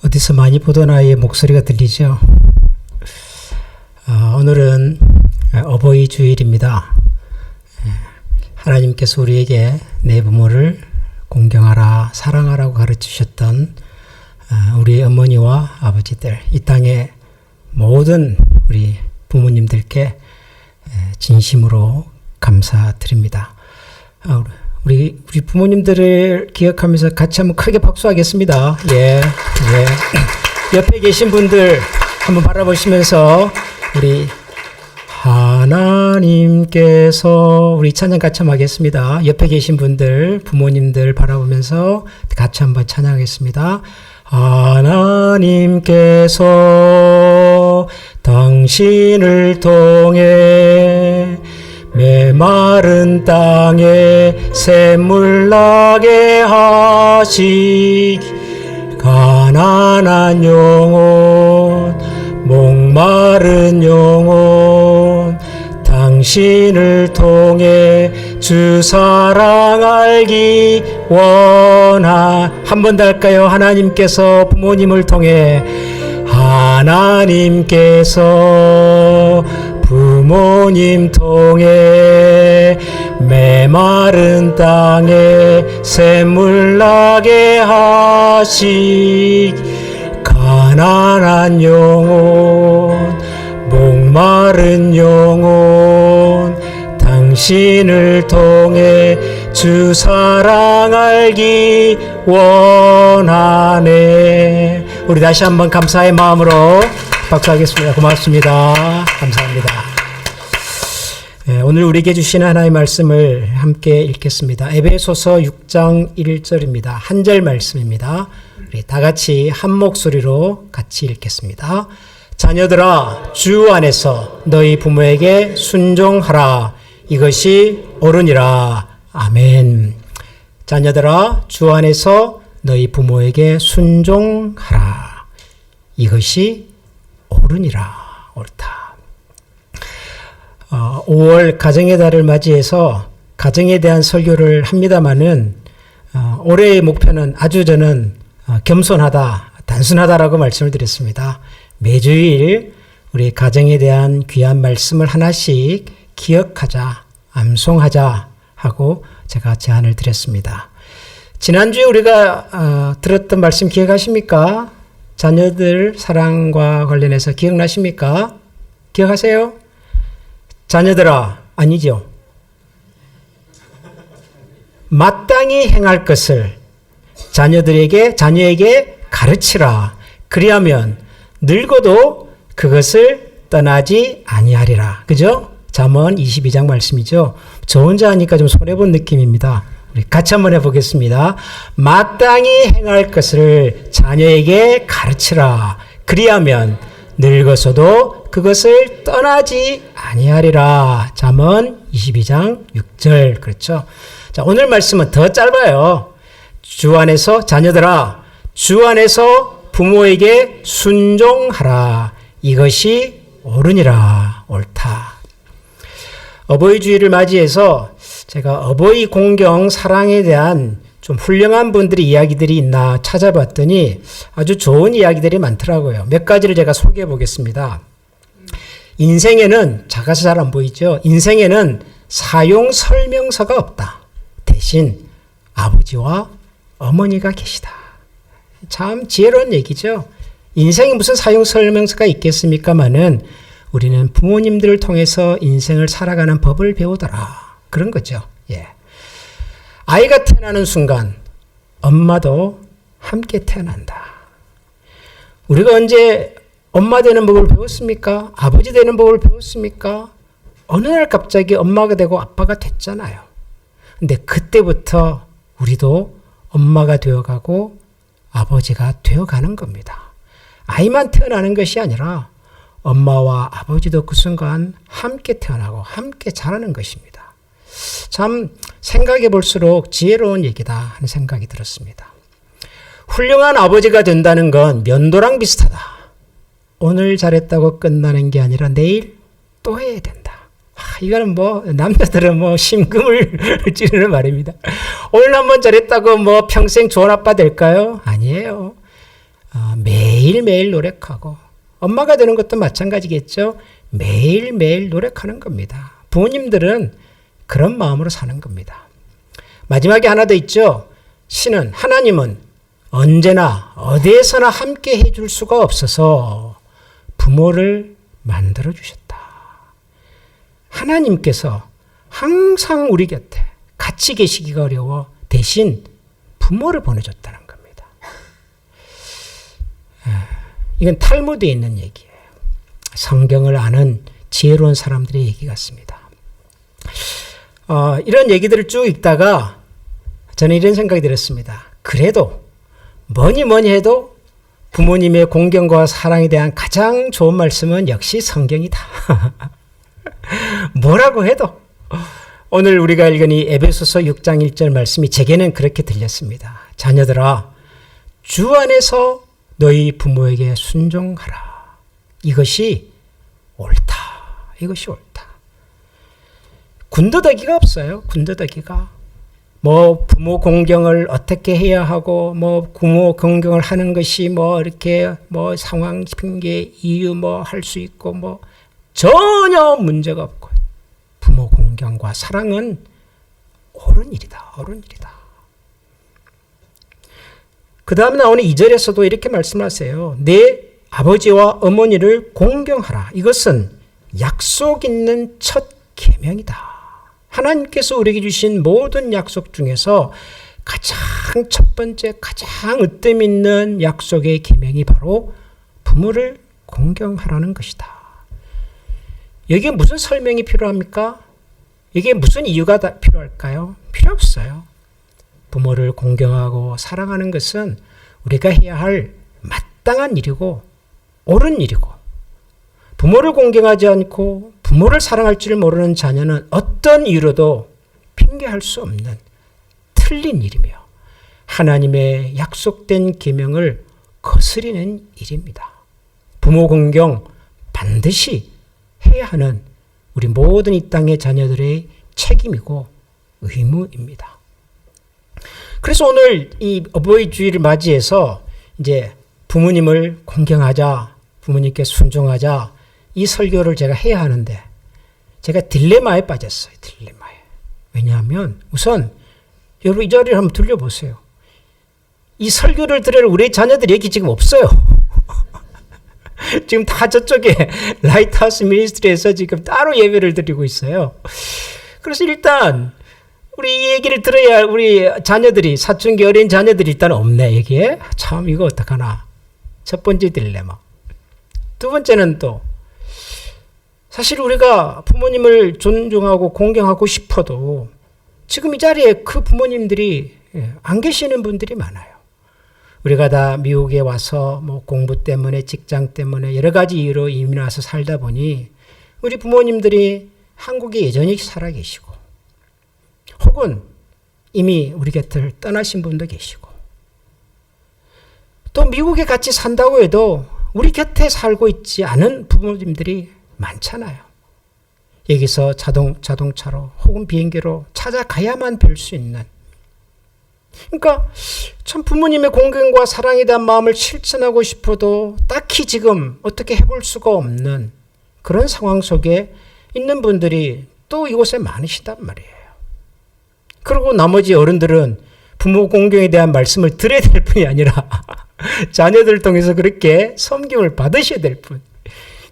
어디서 많이 보던 아이의 목소리가 들리죠? 오늘은 어버이 주일입니다. 하나님께서 우리에게 내 부모를 공경하라, 사랑하라고 가르치셨던 우리의 어머니와 아버지들, 이 땅의 모든 우리 부모님들께 진심으로 감사드립니다. 우리 부모님들을 기억하면서 같이 한번 크게 박수하겠습니다. 예. 옆에 계신 분들 한번 바라보시면서 우리 하나님께서 우리 찬양 같이 한번 하겠습니다. 옆에 계신 분들, 부모님들 바라보면서 같이 한번 찬양하겠습니다. 하나님께서 당신을 통해 메마른 땅에 샘물 나게 하시기, 가난한 영혼, 목마른 영혼, 당신을 통해 주 사랑 알기 한 번 더 할까요? 하나님께서 부모님을 통해, 하나님께서 부모님 통해 메마른 땅에 샘물 나게 하시기, 가난한 영혼, 목마른 영혼, 당신을 통해 주 사랑 알기 원하네. 우리 다시 한번 감사의 마음으로 박수하겠습니다. 고맙습니다. 감사합니다. 오늘 우리에게 주신 하나님의 말씀을 함께 읽겠습니다. 에베소서 6장 1절입니다. 한 절 말씀입니다. 우리 다 같이 한 목소리로 같이 읽겠습니다. 자녀들아, 주 안에서 너희 부모에게 순종하라. 이것이 옳으니라. 아멘. 자녀들아, 주 안에서 너희 부모에게 순종하라. 이것이 옳으니라. 옳다. 5월 가정의 달을 맞이해서 가정에 대한 설교를 합니다마는 올해의 목표는 아주 저는 겸손하다, 단순하다라고 말씀을 드렸습니다. 매주일 우리 가정에 대한 귀한 말씀을 하나씩 기억하자, 암송하자 하고 제가 제안을 드렸습니다. 지난주에 우리가 들었던 말씀 기억하십니까? 자녀들 사랑과 관련해서 기억나십니까? 기억하세요? 자녀들아, 아니죠. 마땅히 행할 것을 자녀에게 가르치라. 그리하면 늙어도 그것을 떠나지 아니하리라. 그죠? 잠언 22장 말씀이죠. 저 혼자 하니까 좀 손해본 느낌입니다. 우리 같이 한번 해보겠습니다. 마땅히 행할 것을 자녀에게 가르치라. 그리하면 늙어서도 그것을 떠나지 아니하리라. 잠언 22장 6절. 그렇죠? 자, 오늘 말씀은 더 짧아요. 주 안에서, 자녀들아, 주 안에서 부모에게 순종하라. 이것이 옳으니라. 옳다. 어버이 주일을 맞이해서 제가 어버이 공경 사랑에 대한 좀 훌륭한 분들의 이야기들이 있나 찾아봤더니 아주 좋은 이야기들이 많더라고요. 몇 가지를 제가 소개해 보겠습니다. 인생에는, 작아서 잘 안 보이죠? 인생에는 사용 설명서가 없다. 대신 아버지와 어머니가 계시다. 참 지혜로운 얘기죠. 인생에 무슨 사용 설명서가 있겠습니까마는 우리는 부모님들을 통해서 인생을 살아가는 법을 배우더라. 그런 거죠. 예. 아이가 태어나는 순간 엄마도 함께 태어난다. 우리가 언제 엄마 되는 법을 배웠습니까? 아버지 되는 법을 배웠습니까? 어느 날 갑자기 엄마가 되고 아빠가 됐잖아요. 근데 그때부터 우리도 엄마가 되어가고 아버지가 되어가는 겁니다. 아이만 태어나는 것이 아니라 엄마와 아버지도 그 순간 함께 태어나고 함께 자라는 것입니다. 참 생각해 볼수록 지혜로운 얘기다 하는 생각이 들었습니다. 훌륭한 아버지가 된다는 건 면도랑 비슷하다. 오늘 잘했다고 끝나는 게 아니라 내일 또 해야 된다. 이거는 남자들은 심금을 찌르는 말입니다. 오늘 한번 잘했다고 평생 좋은 아빠 될까요? 아니에요. 매일매일 노력하고 엄마가 되는 것도 마찬가지겠죠. 매일매일 노력하는 겁니다. 부모님들은 그런 마음으로 사는 겁니다. 마지막에 하나 더 있죠. 신은 하나님은 언제나 어디에서나 함께 해줄 수가 없어서 부모를 만들어 주셨다. 하나님께서 항상 우리 곁에 같이 계시기가 어려워 대신 부모를 보내줬다는 겁니다. 이건 탈무드에 있는 얘기예요. 성경을 아는 지혜로운 사람들의 얘기 같습니다. 이런 얘기들을 쭉 읽다가 저는 이런 생각이 들었습니다. 그래도 뭐니 해도 부모님의 공경과 사랑에 대한 가장 좋은 말씀은 역시 성경이다. 뭐라고 해도 오늘 우리가 읽은 이 에베소서 6장 1절 말씀이 제게는 그렇게 들렸습니다. 자녀들아, 주 안에서 너희 부모에게 순종하라. 이것이 옳다. 이것이 옳다. 군더더기가 없어요. 군더더기가. 부모 공경을 어떻게 해야 하고, 부모 공경을 하는 것이 이렇게 상황, 핑계, 이유 할 수 있고, 전혀 문제가 없고, 부모 공경과 사랑은 옳은 일이다. 옳은 일이다. 그 다음에 나오는 2절에서도 이렇게 말씀하세요. 내 아버지와 어머니를 공경하라. 이것은 약속 있는 첫 계명이다. 하나님께서 우리에게 주신 모든 약속 중에서 가장 첫 번째, 가장 으뜸 있는 약속의 계명이 바로 부모를 공경하라는 것이다. 여기에 무슨 설명이 필요합니까? 이게 무슨 이유가 필요할까요? 필요 없어요. 부모를 공경하고 사랑하는 것은 우리가 해야 할 마땅한 일이고 옳은 일이고, 부모를 공경하지 않고 부모를 사랑할 줄 모르는 자녀는 어떤 이유로도 핑계할 수 없는 틀린 일이며 하나님의 약속된 계명을 거스리는 일입니다. 부모 공경 반드시 해야 하는 우리 모든 이 땅의 자녀들의 책임이고 의무입니다. 그래서 오늘 이 어버이 주일을 맞이해서 이제 부모님을 공경하자, 부모님께 순종하자, 이 설교를 제가 해야 하는데 제가 딜레마에 빠졌어요. 딜레마에. 왜냐하면 우선 여러분 이 자리를 한번 들려보세요. 이 설교를 들을 우리 자녀들이 여기 지금 없어요. 지금 다 저쪽에 라이트하우스 미니스트리에서 지금 따로 예배를 드리고 있어요. 그래서 일단 우리 이 얘기를 들어야 우리 자녀들이, 사춘기 어린 자녀들이 일단 없네, 여기에. 참 이거 어떡하나. 첫 번째 딜레마. 두 번째는 또 사실 우리가 부모님을 존중하고 공경하고 싶어도 지금 이 자리에 그 부모님들이 안 계시는 분들이 많아요. 우리가 다 미국에 와서 공부 때문에, 직장 때문에 여러 가지 이유로 이민 와서 살다 보니 우리 부모님들이 한국에 여전히 살아 계시고, 혹은 이미 우리 곁을 떠나신 분도 계시고, 또 미국에 같이 산다고 해도 우리 곁에 살고 있지 않은 부모님들이 많잖아요. 여기서 자동차로 혹은 비행기로 찾아가야만 뵐 수 있는. 그러니까 참 부모님의 공경과 사랑에 대한 마음을 실천하고 싶어도 딱히 지금 어떻게 해볼 수가 없는 그런 상황 속에 있는 분들이 또 이곳에 많으시단 말이에요. 그리고 나머지 어른들은 부모 공경에 대한 말씀을 들어야 될 뿐이 아니라 자녀들을 통해서 그렇게 섬김을 받으셔야 될 뿐.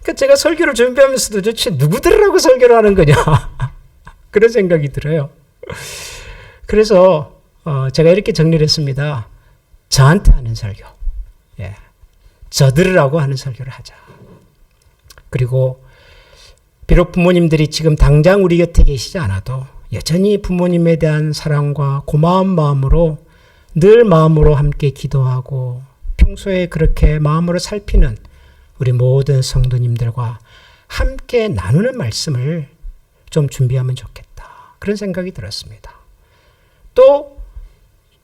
그러니까 제가 설교를 준비하면서도 도대체 누구들하고 설교를 하는 거냐 그런 생각이 들어요. 그래서 제가 이렇게 정리를 했습니다. 저한테 하는 설교, 저들하고 하는 설교를 하자. 그리고 비록 부모님들이 지금 당장 우리 곁에 계시지 않아도 여전히 부모님에 대한 사랑과 고마운 마음으로 늘 마음으로 함께 기도하고 평소에 그렇게 마음으로 살피는 우리 모든 성도님들과 함께 나누는 말씀을 좀 준비하면 좋겠다. 그런 생각이 들었습니다. 또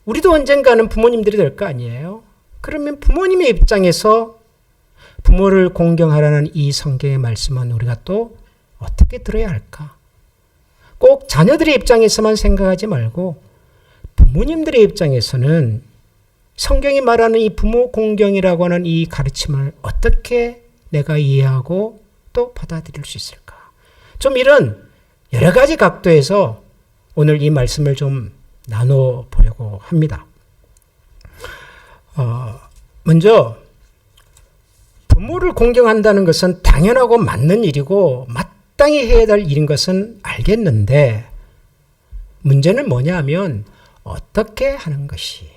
우리도 언젠가는 부모님들이 될 거 아니에요? 그러면 부모님의 입장에서 부모를 공경하라는 이 성경의 말씀은 우리가 또 어떻게 들어야 할까? 꼭 자녀들의 입장에서만 생각하지 말고 부모님들의 입장에서는 성경이 말하는 이 부모 공경이라고 하는 이 가르침을 어떻게 내가 이해하고 또 받아들일 수 있을까? 좀 이런 여러 가지 각도에서 오늘 이 말씀을 좀 나눠보려고 합니다. 먼저 부모를 공경한다는 것은 당연하고 맞는 일이고 마땅히 해야 될 일인 것은 알겠는데 문제는 뭐냐면 어떻게 하는 것이,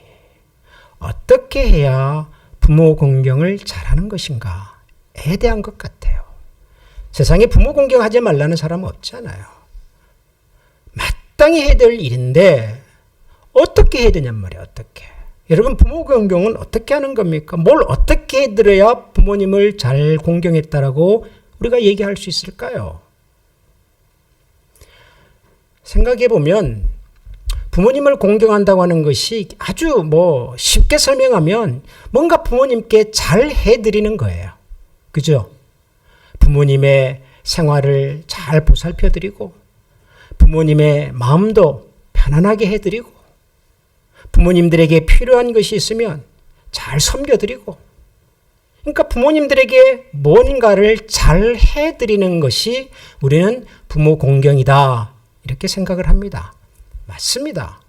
어떻게 해야 부모 공경을 잘하는 것인가에 대한 것 같아요. 세상에 부모 공경하지 말라는 사람은 없잖아요. 마땅히 해야 될 일인데 어떻게 해야 되냔 말이에요. 어떻게. 여러분 부모 공경은 어떻게 하는 겁니까? 뭘 어떻게 해드려야 부모님을 잘 공경했다라고 우리가 얘기할 수 있을까요? 생각해 보면 부모님을 공경한다고 하는 것이 아주 쉽게 설명하면 뭔가 부모님께 잘 해드리는 거예요. 그죠? 부모님의 생활을 잘 보살펴드리고 부모님의 마음도 편안하게 해드리고 부모님들에게 필요한 것이 있으면 잘 섬겨드리고, 그러니까 부모님들에게 뭔가를 잘 해드리는 것이 우리는 부모 공경이다 이렇게 생각을 합니다. 맞습니다.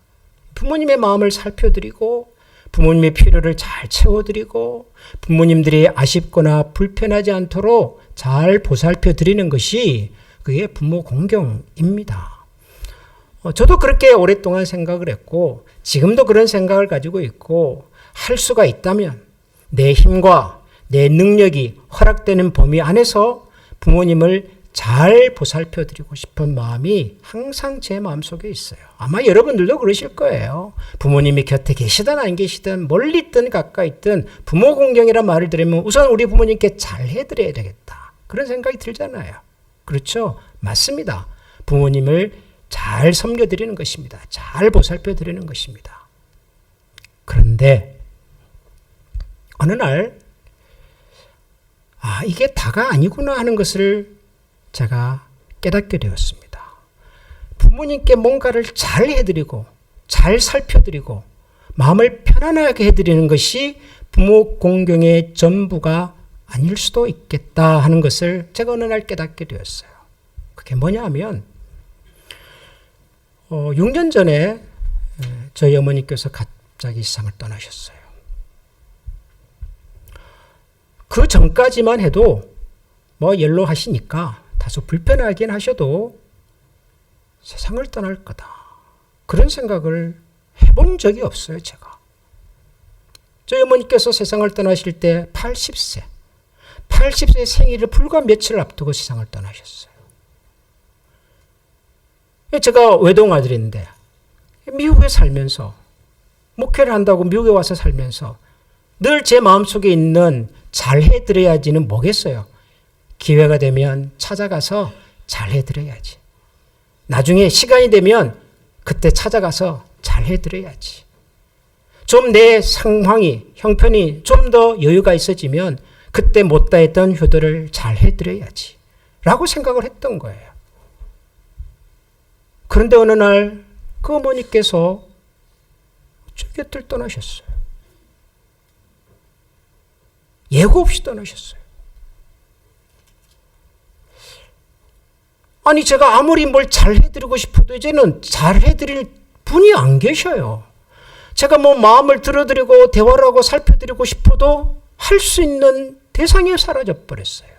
부모님의 마음을 살펴드리고 부모님의 필요를 잘 채워드리고 부모님들이 아쉽거나 불편하지 않도록 잘 보살펴드리는 것이 그게 부모 공경입니다. 저도 그렇게 오랫동안 생각을 했고 지금도 그런 생각을 가지고 있고, 할 수가 있다면 내 힘과 내 능력이 허락되는 범위 안에서 부모님을 잘 보살펴드리고 싶은 마음이 항상 제 마음속에 있어요. 아마 여러분들도 그러실 거예요. 부모님이 곁에 계시든 안 계시든 멀리 있든 가까이 있든 부모 공경이란 말을 들으면 우선 우리 부모님께 잘 해드려야 되겠다, 그런 생각이 들잖아요. 그렇죠? 맞습니다. 부모님을 잘 섬겨드리는 것입니다. 잘 보살펴드리는 것입니다. 그런데 어느 날 이게 다가 아니구나 하는 것을 제가 깨닫게 되었습니다. 부모님께 뭔가를 잘 해드리고 잘 살펴드리고 마음을 편안하게 해드리는 것이 부모 공경의 전부가 아닐 수도 있겠다 하는 것을 제가 어느 날 깨닫게 되었어요. 그게 뭐냐 하면 6년 전에 저희 어머니께서 갑자기 세상을 떠나셨어요. 그 전까지만 해도 연로하시니까 다소 불편하긴 하셔도 세상을 떠날 거다, 그런 생각을 해본 적이 없어요. 제가. 저희 어머니께서 세상을 떠나실 때 80세 생일을 불과 며칠 앞두고 세상을 떠나셨어요. 제가 외동아들인데 미국에 살면서 목회를 한다고 미국에 와서 살면서 늘 제 마음속에 있는 잘해드려야지는 뭐겠어요? 기회가 되면 찾아가서 잘해드려야지. 나중에 시간이 되면 그때 찾아가서 잘해드려야지. 좀 내 상황이, 형편이 좀 더 여유가 있어지면 그때 못다 했던 효도를 잘해드려야지 라고 생각을 했던 거예요. 그런데 어느 날 그 어머니께서 저 곁을 떠나셨어요. 예고 없이 떠나셨어요. 아니 제가 아무리 뭘 잘해드리고 싶어도 이제는 잘해드릴 분이 안 계셔요. 제가 마음을 들어드리고 대화를 하고 살펴드리고 싶어도 할 수 있는 대상이 사라져버렸어요.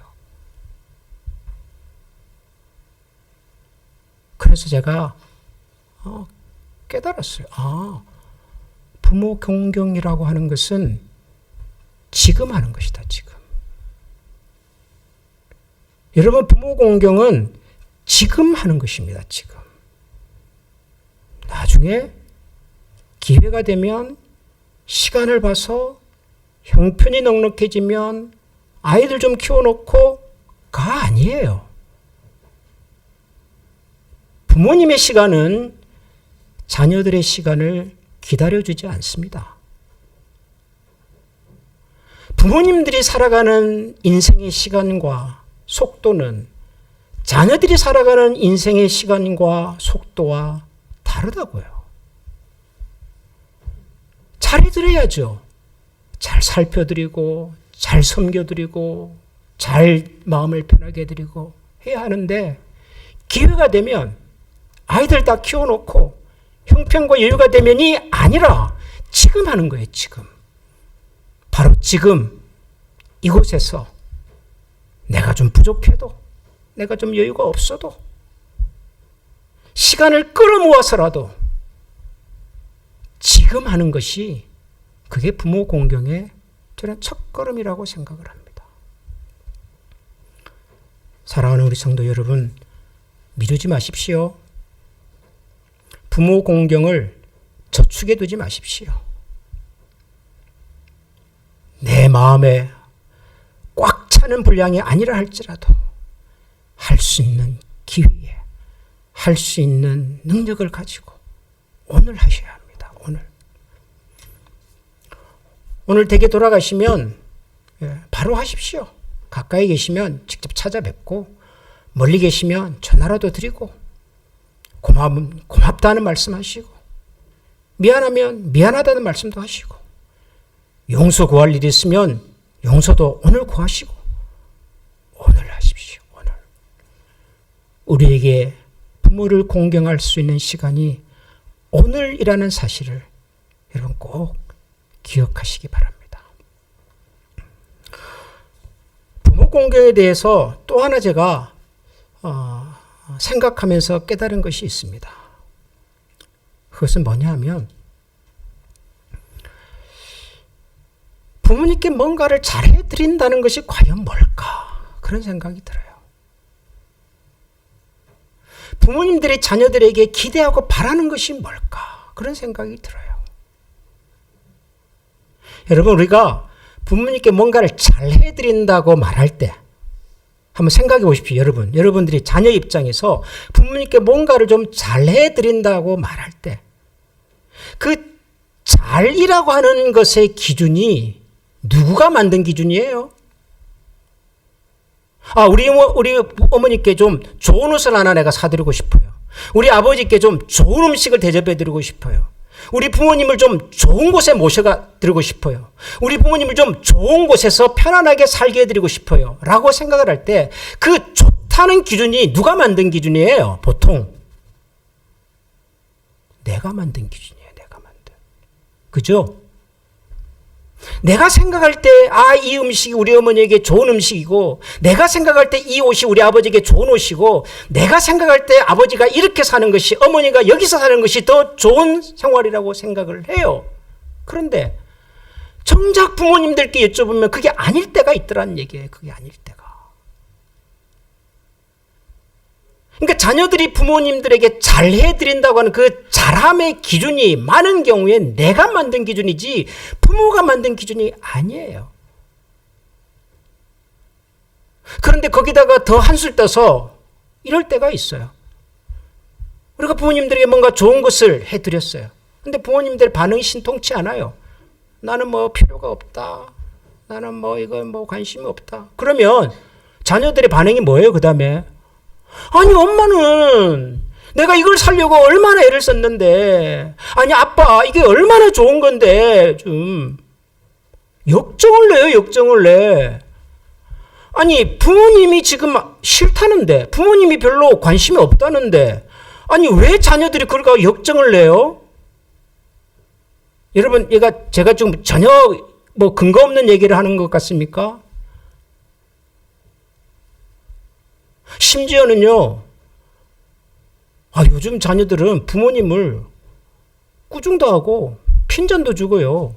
그래서 제가 깨달았어요. 부모 공경이라고 하는 것은 지금 하는 것이다. 지금. 여러분 부모 공경은 지금 하는 것입니다. 지금. 나중에 기회가 되면 시간을 봐서 형편이 넉넉해지면 아이들 좀 키워놓고가 아니에요. 부모님의 시간은 자녀들의 시간을 기다려주지 않습니다. 부모님들이 살아가는 인생의 시간과 속도는 자녀들이 살아가는 인생의 시간과 속도와 다르다고요. 잘해드려야죠. 잘 살펴드리고 잘 섬겨드리고 잘 마음을 편하게 해드리고 해야 하는데 기회가 되면 아이들 다 키워놓고 형편과 여유가 되면이 아니라 지금 하는 거예요. 지금. 바로 지금 이곳에서 내가 좀 부족해도 내가 좀 여유가 없어도 시간을 끌어모아서라도 지금 하는 것이 그게 부모 공경의 저는 첫걸음이라고 생각을 합니다. 사랑하는 우리 성도 여러분, 미루지 마십시오. 부모 공경을 저축해 두지 마십시오. 내 마음에 꽉 차는 분량이 아니라 할지라도 할 수 있는 기회에 할 수 있는 능력을 가지고 오늘 하셔야 합니다. 오늘 댁에 돌아가시면 바로 하십시오. 가까이 계시면 직접 찾아뵙고 멀리 계시면 전화라도 드리고 고맙다는 말씀하시고 미안하면 미안하다는 말씀도 하시고 용서 구할 일이 있으면 용서도 오늘 구하시고 오늘 하십시오. 오늘. 우리에게 부모를 공경할 수 있는 시간이 오늘이라는 사실을 여러분 꼭 기억하시기 바랍니다. 부모 공경에 대해서 또 하나 제가 생각하면서 깨달은 것이 있습니다. 그것은 뭐냐 하면 부모님께 뭔가를 잘해드린다는 것이 과연 뭘까? 그런 생각이 들어요. 부모님들이 자녀들에게 기대하고 바라는 것이 뭘까? 그런 생각이 들어요. 여러분, 우리가 부모님께 뭔가를 잘해드린다고 말할 때 한번 생각해 보십시오. 여러분들이 자녀 입장에서 부모님께 뭔가를 좀 잘해드린다고 말할 때 그 잘이라고 하는 것의 기준이 누구가 만든 기준이에요? 우리 어머니께 좀 좋은 옷을 하나 내가 사드리고 싶어요. 우리 아버지께 좀 좋은 음식을 대접해드리고 싶어요. 우리 부모님을 좀 좋은 곳에 모셔가 드리고 싶어요. 우리 부모님을 좀 좋은 곳에서 편안하게 살게 해드리고 싶어요. 라고 생각을 할 때 그 좋다는 기준이 누가 만든 기준이에요? 보통 내가 만든 기준이에요. 내가 만든. 그죠? 내가 생각할 때 이 음식이 우리 어머니에게 좋은 음식이고 내가 생각할 때 이 옷이 우리 아버지에게 좋은 옷이고 내가 생각할 때 아버지가 이렇게 사는 것이 어머니가 여기서 사는 것이 더 좋은 생활이라고 생각을 해요. 그런데 정작 부모님들께 여쭤보면 그게 아닐 때가 있더란 얘기예요. 그게 아닐 때가. 그러니까 자녀들이 부모님들에게 잘해드린다고 하는 그 잘함의 기준이 많은 경우에 내가 만든 기준이지 부모가 만든 기준이 아니에요. 그런데 거기다가 더 한술 떠서 이럴 때가 있어요. 우리가 부모님들에게 뭔가 좋은 것을 해드렸어요. 근데 부모님들 반응이 신통치 않아요. 나는 뭐 필요가 없다. 나는 뭐 이건 뭐 관심이 없다. 그러면 자녀들의 반응이 뭐예요? 그 다음에 아니 엄마는 내가 이걸 사려고 얼마나 애를 썼는데 아니 아빠 이게 얼마나 좋은 건데 좀 역정을 내요. 역정을 내. 아니 부모님이 지금 싫다는데 부모님이 별로 관심이 없다는데 아니 왜 자녀들이 그럴까 역정을 내요? 여러분 제가 지금 전혀 뭐 근거 없는 얘기를 하는 것 같습니까? 심지어는요, 요즘 자녀들은 부모님을 꾸중도 하고 핀잔도 주고요.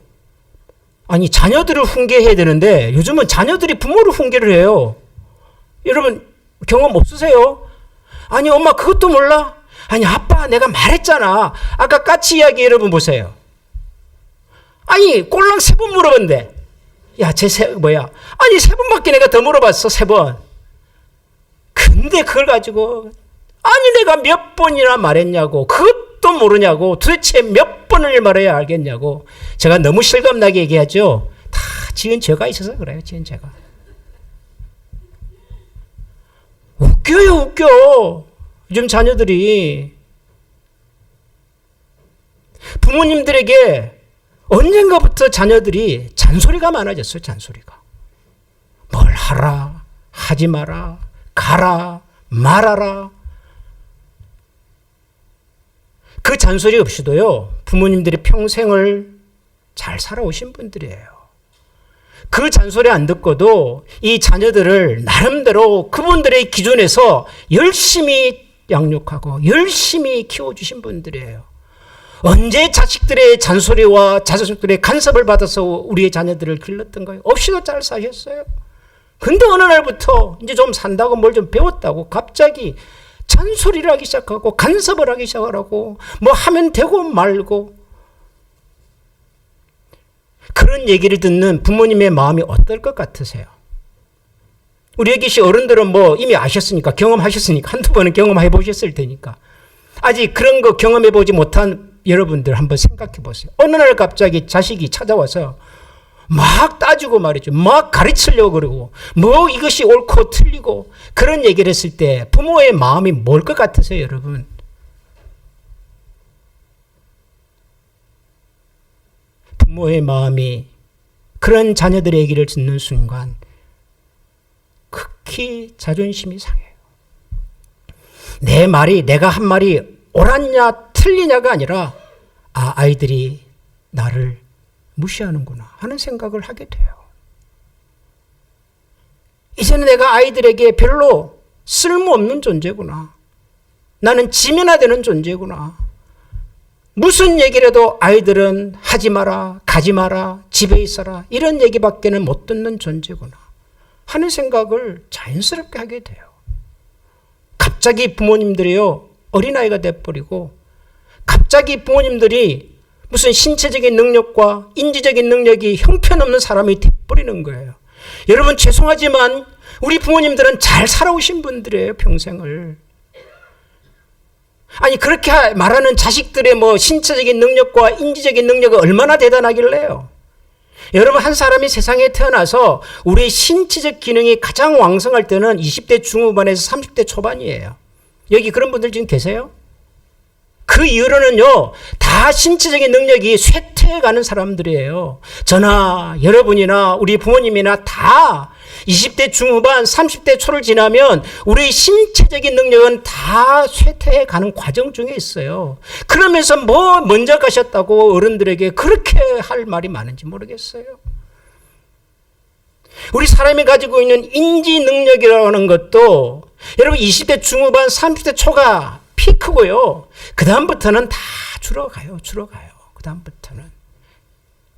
아니 자녀들을 훈계해야 되는데 요즘은 자녀들이 부모를 훈계를 해요. 여러분 경험 없으세요? 아니 엄마 그것도 몰라? 아니 아빠 내가 말했잖아. 아까 까치 이야기 여러분 보세요. 아니 꼴랑 3번 물어본대. 야 쟤 아니 3번밖에 내가 더 물어봤어. 3번. 근데 그걸 가지고 아니 내가 몇 번이나 말했냐고 그것도 모르냐고 도대체 몇 번을 말해야 알겠냐고 제가 너무 실감나게 얘기하죠. 다 지은 죄가 있어서 그래요. 지은 죄가. 웃겨요. 웃겨. 요즘 자녀들이 부모님들에게 언젠가부터 자녀들이 잔소리가 많아졌어요. 잔소리가. 뭘 하라, 하지 마라, 가라, 말하라. 그 잔소리 없이도요, 부모님들이 평생을 잘 살아오신 분들이에요. 그 잔소리 안 듣고도 이 자녀들을 나름대로 그분들의 기준에서 열심히 양육하고 열심히 키워주신 분들이에요. 언제 자식들의 잔소리와 자식들의 간섭을 받아서 우리의 자녀들을 길렀던가요? 없이도 잘 사셨어요. 근데 어느 날부터 이제 좀 산다고 뭘 좀 배웠다고 갑자기 잔소리를 하기 시작하고 간섭을 하기 시작하고 뭐 하면 되고 말고, 그런 얘기를 듣는 부모님의 마음이 어떨 것 같으세요? 우리 애기 씨 어른들은 뭐 이미 아셨으니까, 경험하셨으니까, 한두 번은 경험해 보셨을 테니까. 아직 그런 거 경험해 보지 못한 여러분들 한번 생각해 보세요. 어느 날 갑자기 자식이 찾아와서 막 따지고 말이죠. 막 가르치려고 그러고, 뭐 이것이 옳고 틀리고 그런 얘기를 했을 때 부모의 마음이 뭘 것 같으세요, 여러분? 부모의 마음이 그런 자녀들의 얘기를 듣는 순간 극히 자존심이 상해요. 내 말이, 내가 한 말이 옳았냐 틀리냐가 아니라, 아, 아이들이 나를 무시하는구나 하는 생각을 하게 돼요. 이제는 내가 아이들에게 별로 쓸모없는 존재구나. 나는 지면화되는 존재구나. 무슨 얘기를 해도 아이들은 하지 마라, 가지 마라, 집에 있어라, 이런 얘기밖에는 못 듣는 존재구나 하는 생각을 자연스럽게 하게 돼요. 갑자기 부모님들이요, 어린아이가 돼버리고, 갑자기 부모님들이 무슨 신체적인 능력과 인지적인 능력이 형편없는 사람이 돼버리는 거예요. 여러분, 죄송하지만 우리 부모님들은 잘 살아오신 분들이에요, 평생을. 아니, 그렇게 말하는 자식들의 뭐 신체적인 능력과 인지적인 능력이 얼마나 대단하길래요. 여러분, 한 사람이 세상에 태어나서 우리의 신체적 기능이 가장 왕성할 때는 20대 중후반에서 30대 초반이에요. 여기 그런 분들 지금 계세요? 그 이후로는요, 다 신체적인 능력이 쇠퇴해가는 사람들이에요. 저나 여러분이나 우리 부모님이나 다 20대 중후반, 30대 초를 지나면 우리 신체적인 능력은 다 쇠퇴해가는 과정 중에 있어요. 그러면서 뭐 먼저 가셨다고 어른들에게 그렇게 할 말이 많은지 모르겠어요. 우리 사람이 가지고 있는 인지 능력이라는 것도 여러분 20대 중후반, 30대 초가 피크고요. 그 다음부터는 다 줄어가요. 그 다음부터는.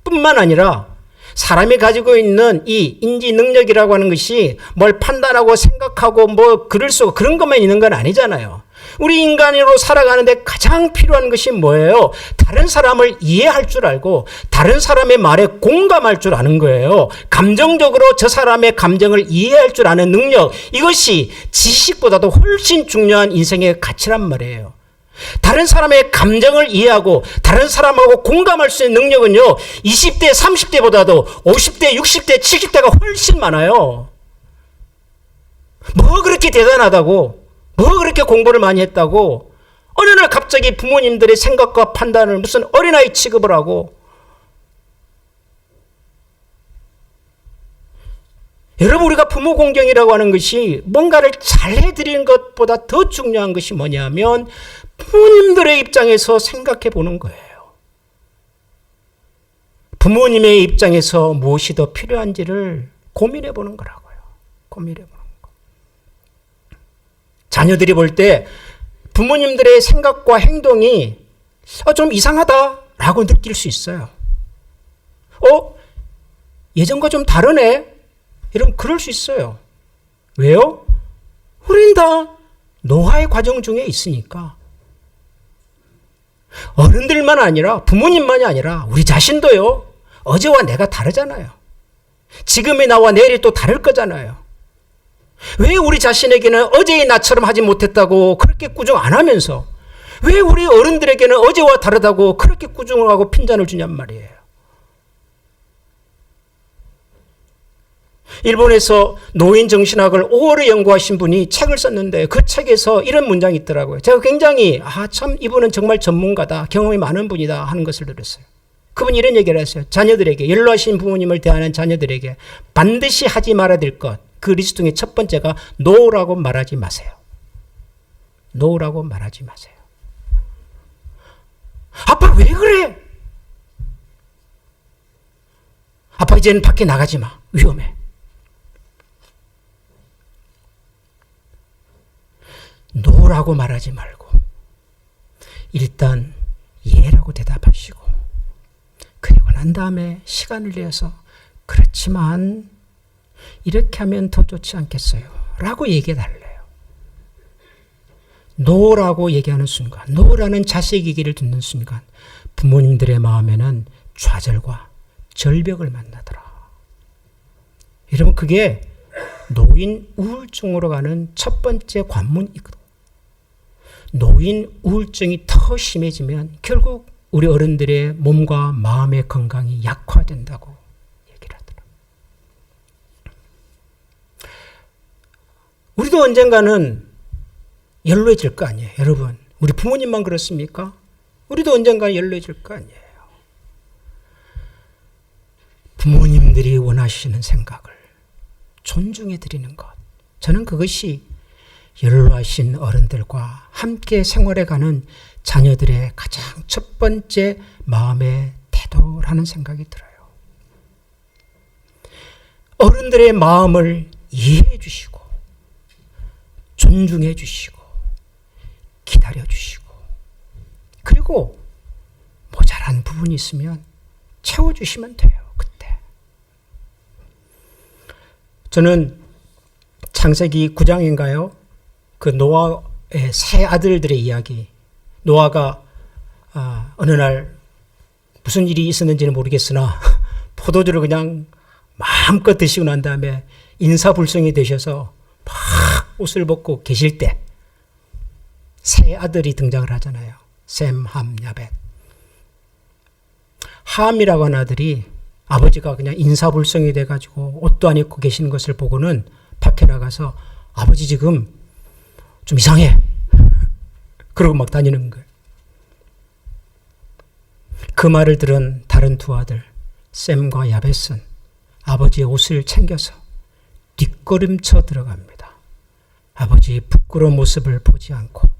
뿐만 아니라 사람이 가지고 있는 이 인지 능력이라고 하는 것이 뭘 판단하고 생각하고 뭐 글을 쓰고 그런 것만 있는 건 아니잖아요. 우리 인간으로 살아가는데 가장 필요한 것이 뭐예요? 다른 사람을 이해할 줄 알고 다른 사람의 말에 공감할 줄 아는 거예요. 감정적으로 저 사람의 감정을 이해할 줄 아는 능력, 이것이 지식보다도 훨씬 중요한 인생의 가치란 말이에요. 다른 사람의 감정을 이해하고 다른 사람하고 공감할 수 있는 능력은요, 20대, 30대보다도 50대, 60대, 70대가 훨씬 많아요. 뭐 그렇게 대단하다고, 뭐 그렇게 공부를 많이 했다고 어느 날 갑자기 부모님들의 생각과 판단을 무슨 어린아이 취급을 하고. 여러분, 우리가 부모 공경이라고 하는 것이 뭔가를 잘해드리는 것보다 더 중요한 것이 뭐냐면 부모님들의 입장에서 생각해 보는 거예요. 부모님의 입장에서 무엇이 더 필요한지를 고민해 보는 거라고요. 고민해 보는 거. 자녀들이 볼 때 부모님들의 생각과 행동이 좀 이상하다라고 느낄 수 있어요. 예전과 좀 다르네? 이러면 그럴 수 있어요. 왜요? 우린 다 노화의 과정 중에 있으니까. 어른들만 아니라 부모님만이 아니라 우리 자신도요, 어제와 내가 다르잖아요. 지금의 나와 내일이 또 다를 거잖아요. 왜 우리 자신에게는 어제의 나처럼 하지 못했다고 그렇게 꾸중 안 하면서 왜 우리 어른들에게는 어제와 다르다고 그렇게 꾸중을 하고 핀잔을 주냔 말이에요. 일본에서 노인 정신학을 오래 연구하신 분이 책을 썼는데 그 책에서 이런 문장이 있더라고요. 제가 굉장히 참 이분은 정말 전문가다, 경험이 많은 분이다 하는 것을 들었어요. 그분이 이런 얘기를 했어요. 자녀들에게, 연로하신 부모님을 대하는 자녀들에게 반드시 하지 말아야 될 것, 그 리스트 중에 첫 번째가 노라고 말하지 마세요. 노라고 말하지 마세요. 아빠 왜 그래? 아빠 이제는 밖에 나가지 마. 위험해. 노라고 말하지 말고 일단 예라고 대답하시고, 그리고 난 다음에 시간을 내서 그렇지만 이렇게 하면 더 좋지 않겠어요? 라고 얘기해 달래요. 노라고 얘기하는 순간, 노라는 자식 얘기를 듣는 순간 부모님들의 마음에는 좌절과 절벽을 만나더라. 여러분, 그게 노인 우울증으로 가는 첫 번째 관문이거든. 노인 우울증이 더 심해지면 결국 우리 어른들의 몸과 마음의 건강이 약화된다고 얘기를 하더라. 우리도 언젠가는 연로해질 거 아니에요, 여러분. 우리 부모님만 그렇습니까? 우리도 언젠가 연로해질 거 아니에요. 부모님들이 원하시는 생각을 존중해 드리는 것, 저는 그것이 연로하신 어른들과 함께 생활해가는 자녀들의 가장 첫 번째 마음의 태도라는 생각이 들어요. 어른들의 마음을 이해해 주시고 존중해 주시고 기다려 주시고, 그리고 모자란 부분이 있으면 채워주시면 돼요. 그때 저는 창세기 9장인가요? 그 노아의 세 아들들의 이야기, 노아가 어느 날 무슨 일이 있었는지는 모르겠으나 포도주를 그냥 마음껏 드시고 난 다음에 인사불성이 되셔서 막 옷을 벗고 계실 때 세 아들이 등장을 하잖아요. 셈, 함, 야벳. 함이라고 하는 아들이 아버지가 그냥 인사불성이 돼가지고 옷도 안 입고 계시는 것을 보고는 밖에 나가서 아버지 지금 좀 이상해. 그러고 막 다니는 거예요. 그 말을 들은 다른 두 아들 셈과 야벳은 아버지의 옷을 챙겨서 뒷걸음쳐 들어갑니다. 아버지의 부끄러운 모습을 보지 않고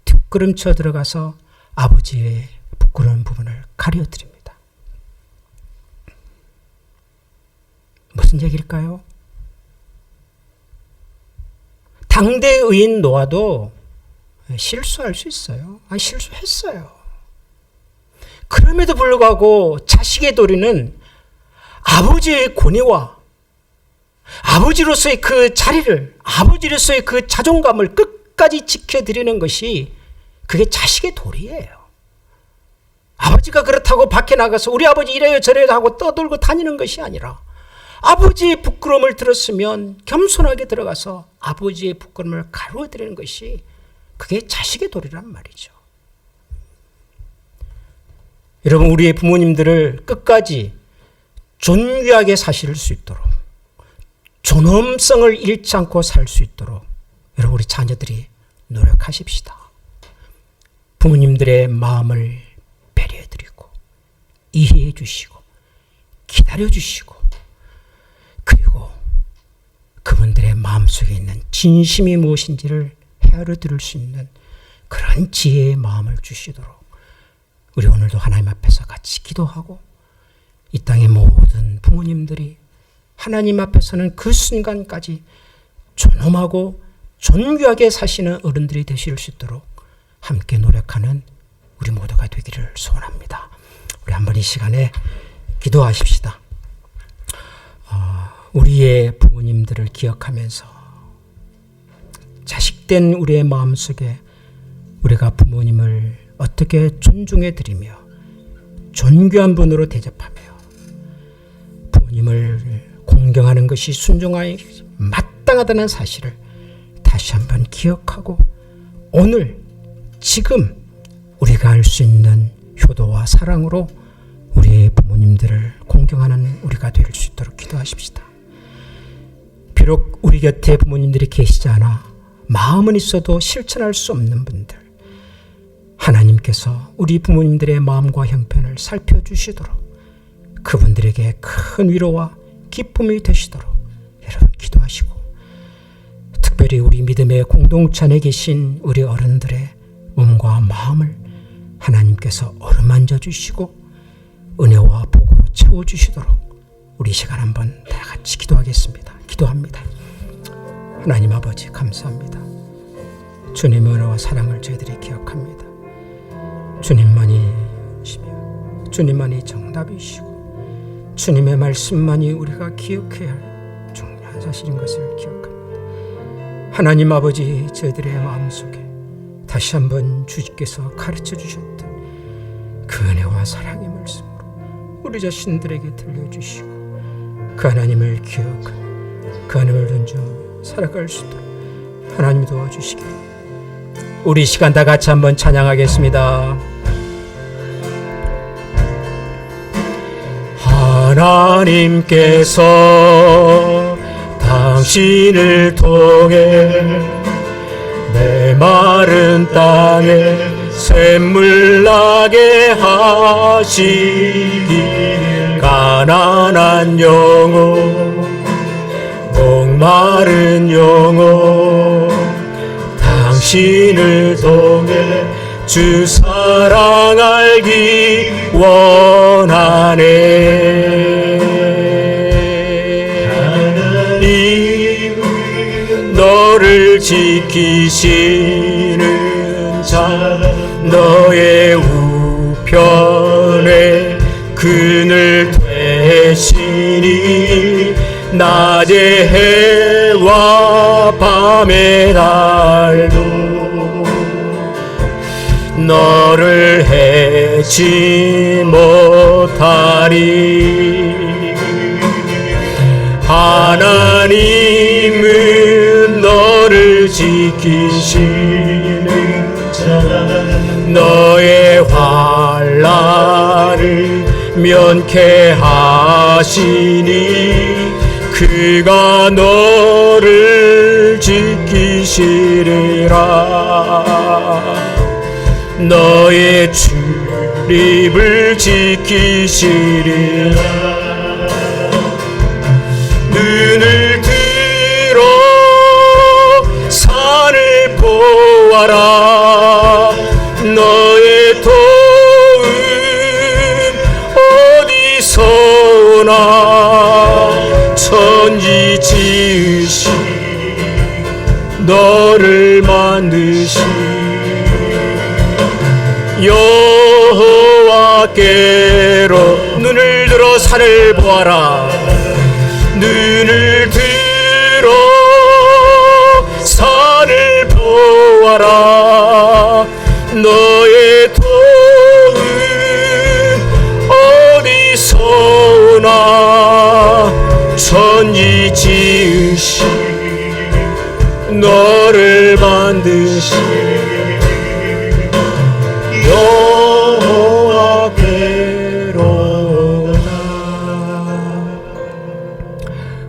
뒷걸음쳐 들어가서 아버지의 부끄러운 부분을 가려드립니다. 무슨 얘기일까요? 당대 의인 노아도 실수할 수 있어요. 실수했어요. 그럼에도 불구하고 자식의 도리는 아버지의 권위와 아버지로서의 그 자리를, 아버지로서의 그 자존감을 끝까지 지켜드리는 것이 그게 자식의 도리예요. 아버지가 그렇다고 밖에 나가서 우리 아버지 이래요 저래요 하고 떠돌고 다니는 것이 아니라 아버지의 부끄러움을 들었으면 겸손하게 들어가서 아버지의 부끄러움을 가루어드리는 것이 그게 자식의 도리란 말이죠. 여러분, 우리의 부모님들을 끝까지 존귀하게 사실 수 있도록, 존엄성을 잃지 않고 살 수 있도록 여러분, 우리 자녀들이 노력하십시다. 부모님들의 마음을 배려해드리고 이해해 주시고 기다려 주시고, 그리고 그분들의 마음속에 있는 진심이 무엇인지를 헤아려 들을 수 있는 그런 지혜의 마음을 주시도록 우리 오늘도 하나님 앞에서 같이 기도하고, 이 땅의 모든 부모님들이 하나님 앞에서는 그 순간까지 존엄하고 존귀하게 사시는 어른들이 되실 수 있도록 함께 노력하는 우리 모두가 되기를 소원합니다. 우리 한번 이 시간에 기도하십시다. 우리의 부모님들을 기억하면서 자식된 우리의 마음속에 우리가 부모님을 어떻게 존중해 드리며 존귀한 분으로 대접하며 부모님을 공경하는 것이 순종하기 마땅하다는 사실을 다시 한번 기억하고, 오늘 지금 우리가 할 수 있는 효도와 사랑으로 우리의 부모님들을 공경하는 우리가 될 수 있도록 기도하십시다. 비록 우리 곁에 부모님들이 계시지 않아 마음은 있어도 실천할 수 없는 분들, 하나님께서 우리 부모님들의 마음과 형편을 살펴주시도록 그분들에게 큰 위로와 기쁨이 되시도록 여러분 기도하시고, 특별히 우리 믿음의 공동체 안에 계신 우리 어른들의 몸과 마음을 하나님께서 어루만져 주시고 은혜와 복으로 채워주시도록 우리 시간 한번 다 같이 기도하겠습니다. 기도합니다. 하나님 아버지 감사합니다. 주님의 은혜와 사랑을 저희들이 기억합니다. 주님만이시며 주님만이 정답이시고 주님의 말씀만이 우리가 기억해야 할 중요한 사실인 것을 기억합니다. 하나님 아버지, 저희들의 마음속에 다시 한번 주님께서 가르쳐 주셨던 그 은혜와 사랑의 말씀으로 우리 자신들에게 들려주시고 그 하나님을 기억하며 그 하나님을 존중하며 살아갈 수 있도록 하나님이 도와주시기를. 우리 시간 다 같이 한번 찬양하겠습니다. 하나님께서 당신을 통해 내 마른 땅에 샘물 나게 하시길, 가난한 영혼 목마른 영혼 당신을 통해 주 사랑 알기 원하네. 하나님 너를 지키시는 자, 너의 우편에 그늘 되시니 낮의 해와 밤의 달도 너를 해치 못하리. 하나님은 너를 지키시는 자, 너의 환난을 면케하시니 그가 너를 지키시리라. 너의 출입을 지키시리라. 눈을 들어 산을 보아라. 너의 도움 어디서 오나. 천지 지으신 너를 만드신 여호와께로 눈을 들어 산을 보아라. 눈을 들어 산을 보아라. 너의 도움 어디서 오나. 천지 지으신 너를 만드신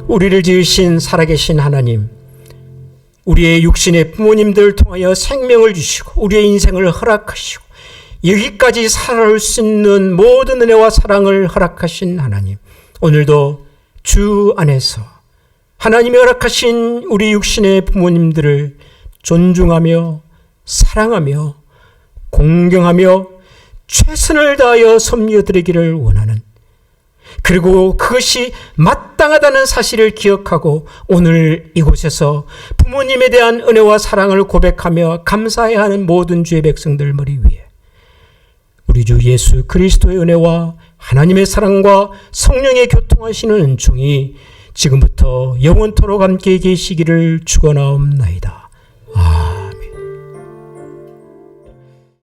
우리를 지으신 살아계신 하나님, 우리의 육신의 부모님들을 통하여 생명을 주시고 우리의 인생을 허락하시고 여기까지 살아올 수 있는 모든 은혜와 사랑을 허락하신 하나님, 오늘도 주 안에서 하나님이 허락하신 우리 육신의 부모님들을 존중하며 사랑하며 공경하며 최선을 다하여 섬겨드리기를 원하는, 그리고 그것이 마땅하다는 사실을 기억하고 오늘 이곳에서 부모님에 대한 은혜와 사랑을 고백하며 감사해야 하는 모든 주의 백성들 머리 위에 우리 주 예수 그리스도의 은혜와 하나님의 사랑과 성령의 교통하시는 은총이 지금부터 영원토록 함께 계시기를 축원하옵나이다. 아멘.